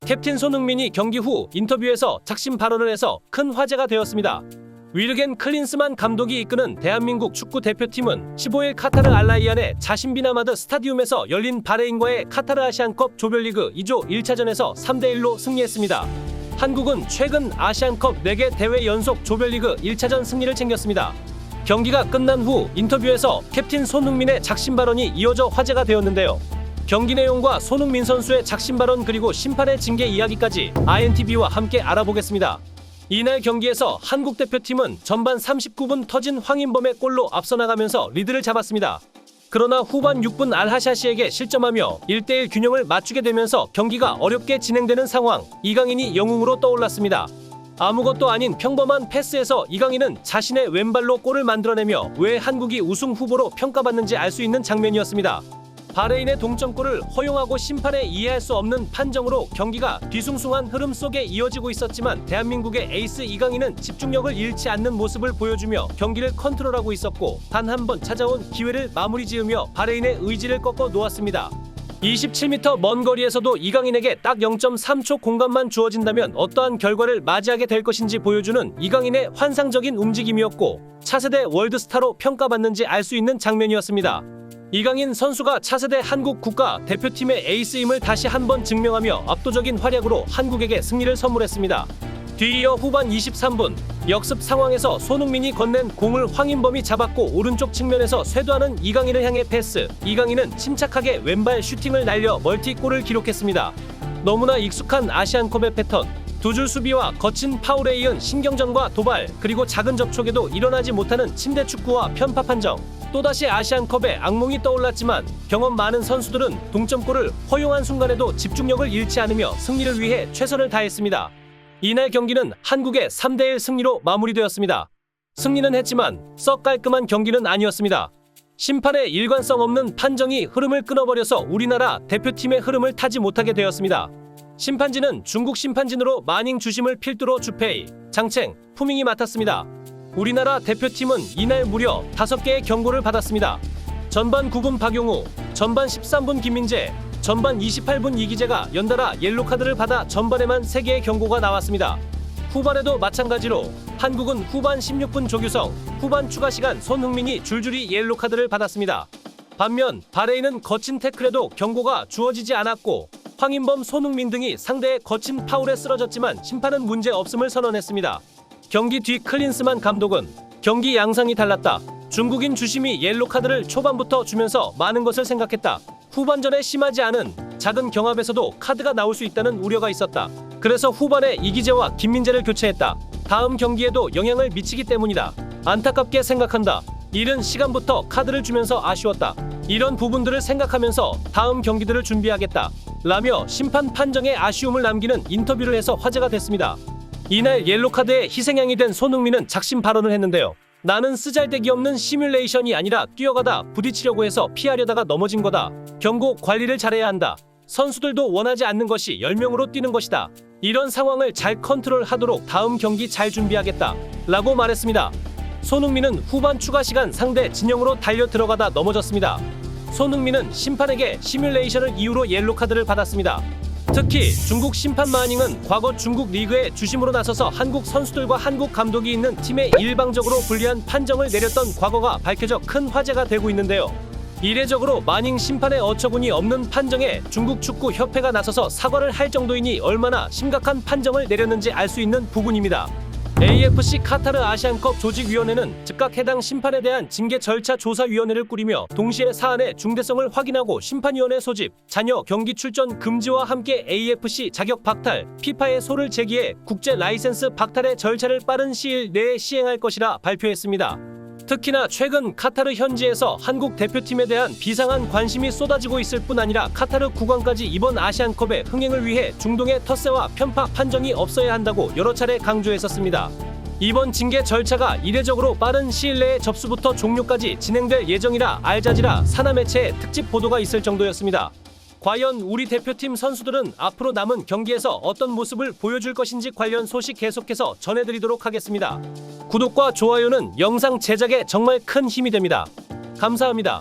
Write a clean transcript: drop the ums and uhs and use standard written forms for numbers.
캡틴 손흥민이 경기 후 인터뷰에서 작심 발언을 해서 큰 화제가 되었습니다. 위르겐 클린스만 감독이 이끄는 대한민국 축구 대표팀은 15일 카타르 알라이안의 자신비나마드 스타디움에서 열린 바레인과의 카타르 아시안컵 조별리그 2조 1차전에서 3대1로 승리했습니다. 한국은 최근 아시안컵 4개 대회 연속 조별리그 1차전 승리를 챙겼습니다. 경기가 끝난 후 인터뷰에서 캡틴 손흥민의 작심 발언이 이어져 화제가 되었는데요. 경기 내용과 손흥민 선수의 작심 발언 그리고 심판의 징계 이야기까지 INTV와 함께 알아보겠습니다. 이날 경기에서 한국 대표팀은 전반 39분 터진 황인범의 골로 앞서 나가면서 리드를 잡았습니다. 그러나 후반 6분 알하샤시에게 실점하며 1대1 균형을 맞추게 되면서 경기가 어렵게 진행되는 상황, 이강인이 영웅으로 떠올랐습니다. 아무것도 아닌 평범한 패스에서 이강인은 자신의 왼발로 골을 만들어내며 왜 한국이 우승 후보로 평가받는지 알 수 있는 장면이었습니다. 바레인의 동점골을 허용하고 심판의 이해할 수 없는 판정으로 경기가 뒤숭숭한 흐름 속에 이어지고 있었지만 대한민국의 에이스 이강인은 집중력을 잃지 않는 모습을 보여주며 경기를 컨트롤하고 있었고 단 한 번 찾아온 기회를 마무리 지으며 바레인의 의지를 꺾어 놓았습니다. 27m 먼 거리에서도 이강인에게 딱 0.3초 공간만 주어진다면 어떠한 결과를 맞이하게 될 것인지 보여주는 이강인의 환상적인 움직임이었고 차세대 월드스타로 평가받는지 알 수 있는 장면이었습니다. 이강인 선수가 차세대 한국 국가 대표팀의 에이스임을 다시 한번 증명하며 압도적인 활약으로 한국에게 승리를 선물했습니다. 뒤이어 후반 23분 역습 상황에서 손흥민이 건넨 공을 황인범이 잡았고 오른쪽 측면에서 쇄도하는 이강인을 향해 패스. 이강인은 침착하게 왼발 슈팅을 날려 멀티골을 기록했습니다. 너무나 익숙한 아시안컵의 패턴. 두 줄 수비와 거친 파울에 이은 신경전과 도발, 그리고 작은 접촉에도 일어나지 못하는 침대 축구와 편파 판정. 또다시 아시안컵의 악몽이 떠올랐지만 경험 많은 선수들은 동점골을 허용한 순간에도 집중력을 잃지 않으며 승리를 위해 최선을 다했습니다. 이날 경기는 한국의 3대1 승리로 마무리되었습니다. 승리는 했지만 썩 깔끔한 경기는 아니었습니다. 심판의 일관성 없는 판정이 흐름을 끊어버려서 우리나라 대표팀의 흐름을 타지 못하게 되었습니다. 심판진은 중국 심판진으로 마닝 주심을 필두로 주페이, 장첸, 푸밍이 맡았습니다. 우리나라 대표팀은 이날 무려 5개의 경고를 받았습니다. 전반 9분 박용우, 전반 13분 김민재, 전반 28분 이기재가 연달아 옐로카드를 받아 전반에만 3개의 경고가 나왔습니다. 후반에도 마찬가지로 한국은 후반 16분 조규성, 후반 추가 시간 손흥민이 줄줄이 옐로카드를 받았습니다. 반면 바레인은 거친 태클에도 경고가 주어지지 않았고 황인범, 손흥민 등이 상대의 거친 파울에 쓰러졌지만 심판은 문제 없음을 선언했습니다. 경기 뒤 클린스만 감독은 경기 양상이 달랐다. 중국인 주심이 옐로카드를 초반부터 주면서 많은 것을 생각했다. 후반전에 심하지 않은 작은 경합에서도 카드가 나올 수 있다는 우려가 있었다. 그래서 후반에 이기재와 김민재를 교체했다. 다음 경기에도 영향을 미치기 때문이다. 안타깝게 생각한다. 이른 시간부터 카드를 주면서 아쉬웠다. 이런 부분들을 생각하면서 다음 경기들을 준비하겠다. 라며 심판 판정에 아쉬움을 남기는 인터뷰를 해서 화제가 됐습니다. 이날 옐로카드의 희생양이 된 손흥민은 작심 발언을 했는데요. 나는 쓰잘데기 없는 시뮬레이션이 아니라 뛰어가다 부딪히려고 해서 피하려다가 넘어진 거다. 경고 관리를 잘해야 한다. 선수들도 원하지 않는 것이 10명으로 뛰는 것이다. 이런 상황을 잘 컨트롤하도록 다음 경기 잘 준비하겠다. 라고 말했습니다. 손흥민은 후반 추가 시간 상대 진영으로 달려 들어가다 넘어졌습니다. 손흥민은 심판에게 시뮬레이션을 이유로 옐로카드를 받았습니다. 특히 중국 심판 마닝은 과거 중국 리그의 주심으로 나서서 한국 선수들과 한국 감독이 있는 팀에 일방적으로 불리한 판정을 내렸던 과거가 밝혀져 큰 화제가 되고 있는데요. 이례적으로 마닝 심판의 어처구니 없는 판정에 중국 축구 협회가 나서서 사과를 할 정도이니 얼마나 심각한 판정을 내렸는지 알 수 있는 부분입니다. AFC 카타르 아시안컵 조직위원회는 즉각 해당 심판에 대한 징계 절차 조사위원회를 꾸리며 동시에 사안의 중대성을 확인하고 심판위원회 소집, 자녀 경기 출전 금지와 함께 AFC 자격 박탈, 피파에 소를 제기해 국제 라이센스 박탈의 절차를 빠른 시일 내에 시행할 것이라 발표했습니다. 특히나 최근 카타르 현지에서 한국 대표팀에 대한 비상한 관심이 쏟아지고 있을 뿐 아니라 카타르 국왕까지 이번 아시안컵의 흥행을 위해 중동의 텃세와 편파 판정이 없어야 한다고 여러 차례 강조했었습니다. 이번 징계 절차가 이례적으로 빠른 시일 내에 접수부터 종료까지 진행될 예정이라 알자지라 산하 매체에 특집 보도가 있을 정도였습니다. 과연 우리 대표팀 선수들은 앞으로 남은 경기에서 어떤 모습을 보여줄 것인지 관련 소식 계속해서 전해드리도록 하겠습니다. 구독과 좋아요는 영상 제작에 정말 큰 힘이 됩니다. 감사합니다.